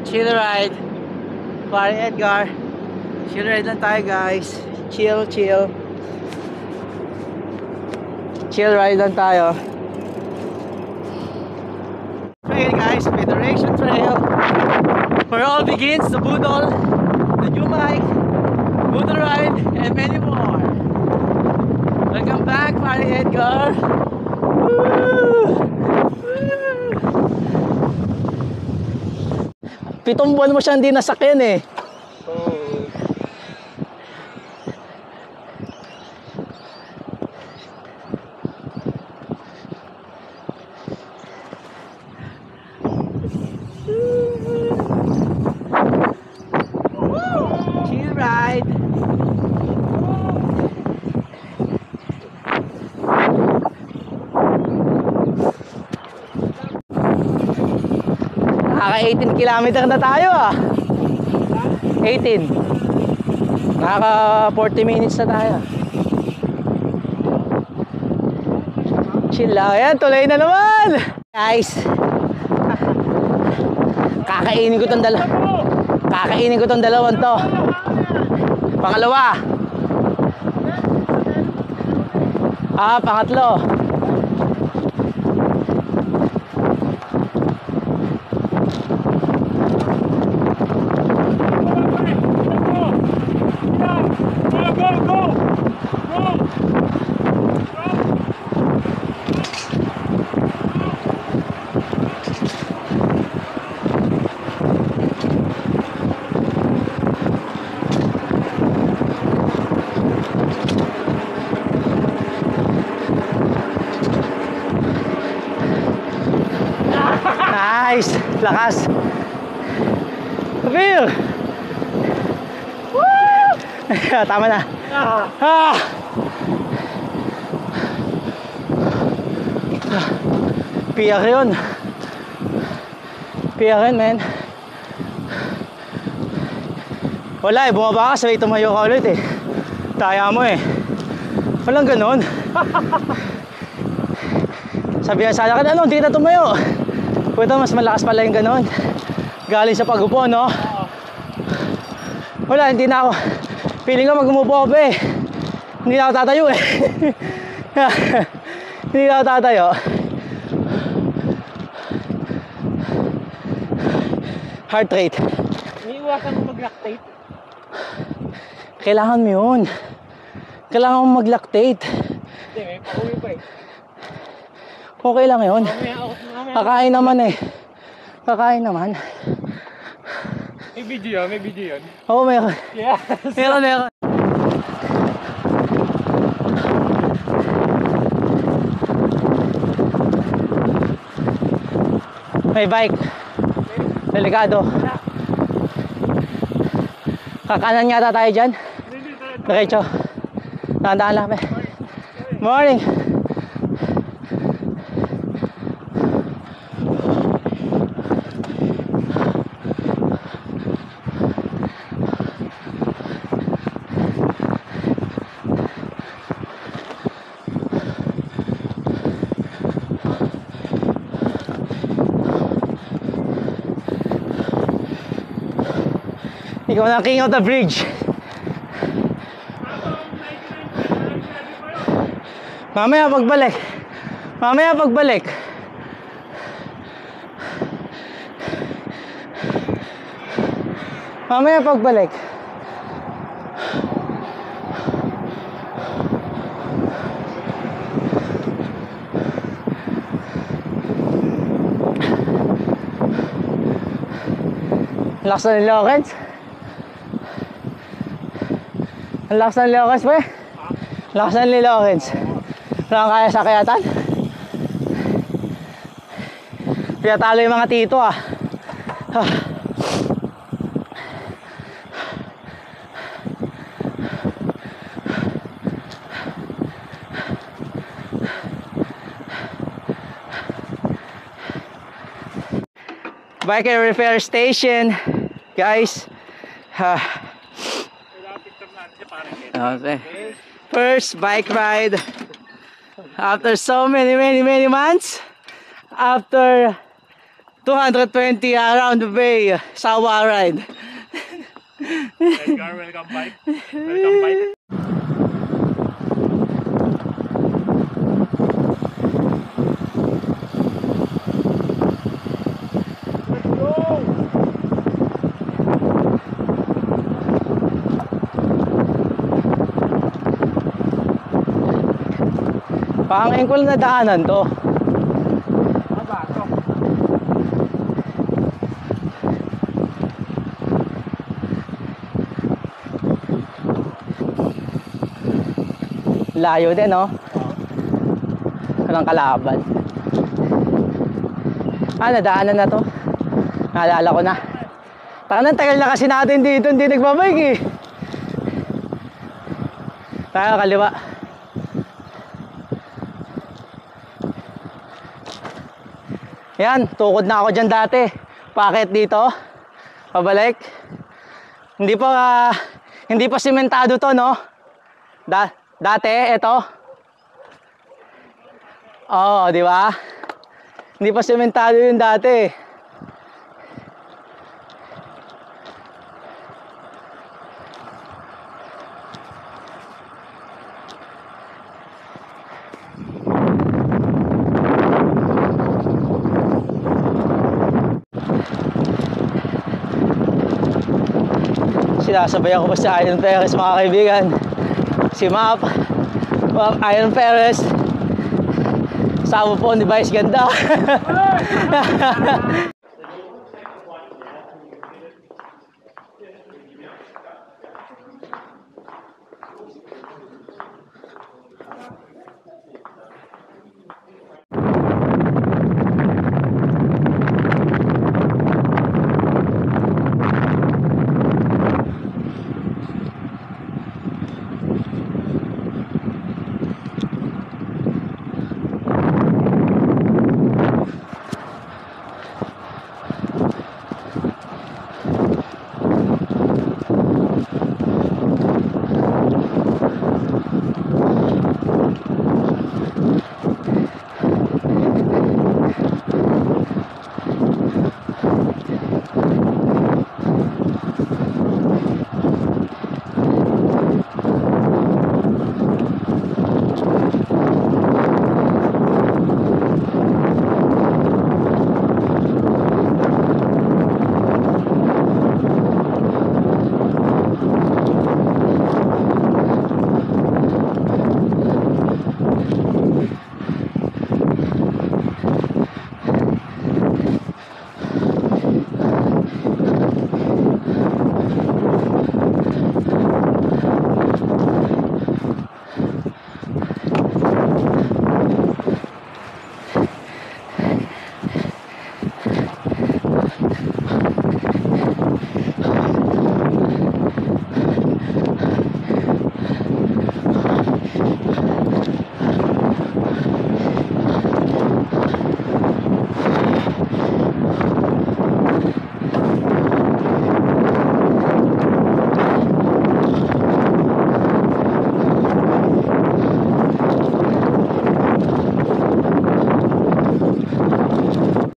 Chill ride. Pare Edgar. Chill ride lang tayo guys. Chill. Chill ride lang tayo. Trail guys, Federation Trail. For all begins, the Budol, the Jumike, Budol ride, and many more. Welcome back, Pare Edgar. Woo! 7 buwan mo siya hindi nasakyan eh. Chill ride. Nakaka 18 kilometer na tayo ah. 18. Nakaka 40 minutes na tayo. Chill lang. Ayan, tuloy na naman. Guys. Kakainin ko tong dalawang to. Pangalawa. Pangatlo. Nice! Lakas! Feel! Woo! Tama na! Piyak yun! Piyak yun, men! Wala eh, bumaba ka, sabay tumayo ka ulit eh. Taya mo eh. Walang ganon. Sabihan sana ka na, ano, hindi na tumayo. Puta, mas malakas pala yung ganon. Galing sa pag-upo, no? Wala, hindi na ako. Feeling ko mag-umupo ako eh. Hindi na ako tatayo eh. Hindi na ako tatayo. Heart rate. Iniiwasan mo mag-lactate? Kailangan mo yun. Kailangan mo mag-lactate. Hindi, may pauwi pa eh. Okay lang yun. Kakain naman eh. Kakain naman. May video yun. Oo, meron. Yes! Meron. May bike. Delikado. Kakanan yata tayo dyan. Diretso. Tandaan lang. Morning. Ikaw na king of the bridge. Mamaya pagbalik. Lakas na ni Lawrence. Ang lakas ng Lawrence pa eh. Lakas ng Lawrence. Wala kang kaya sakayatan. Pinatalo yung mga tito ah. Bike repair station, guys. Okay. First bike ride after so many months, after 220 around the bay. Sawa ride. Edgar, welcome back. Welcome back. Let's go! Pangin ko lang na daanan to. Mabato. Layo din, no? Walang kalaban. Nadaanan na to. Naalala ko na. Tagal na kasi natin dito, hindi nagbabike eh. Tayo, kaliwa. Yan, tukod na ako dyan dati. Bakit dito? Pabalik. Hindi pa simentado to, no? Dati, ito. Oo, di ba? Hindi pa sementado yun dati. Sinasabayan ko pa si Iron Perez, mga kaibigan. Si Map Iron Perez. Sama po ang device, ganda.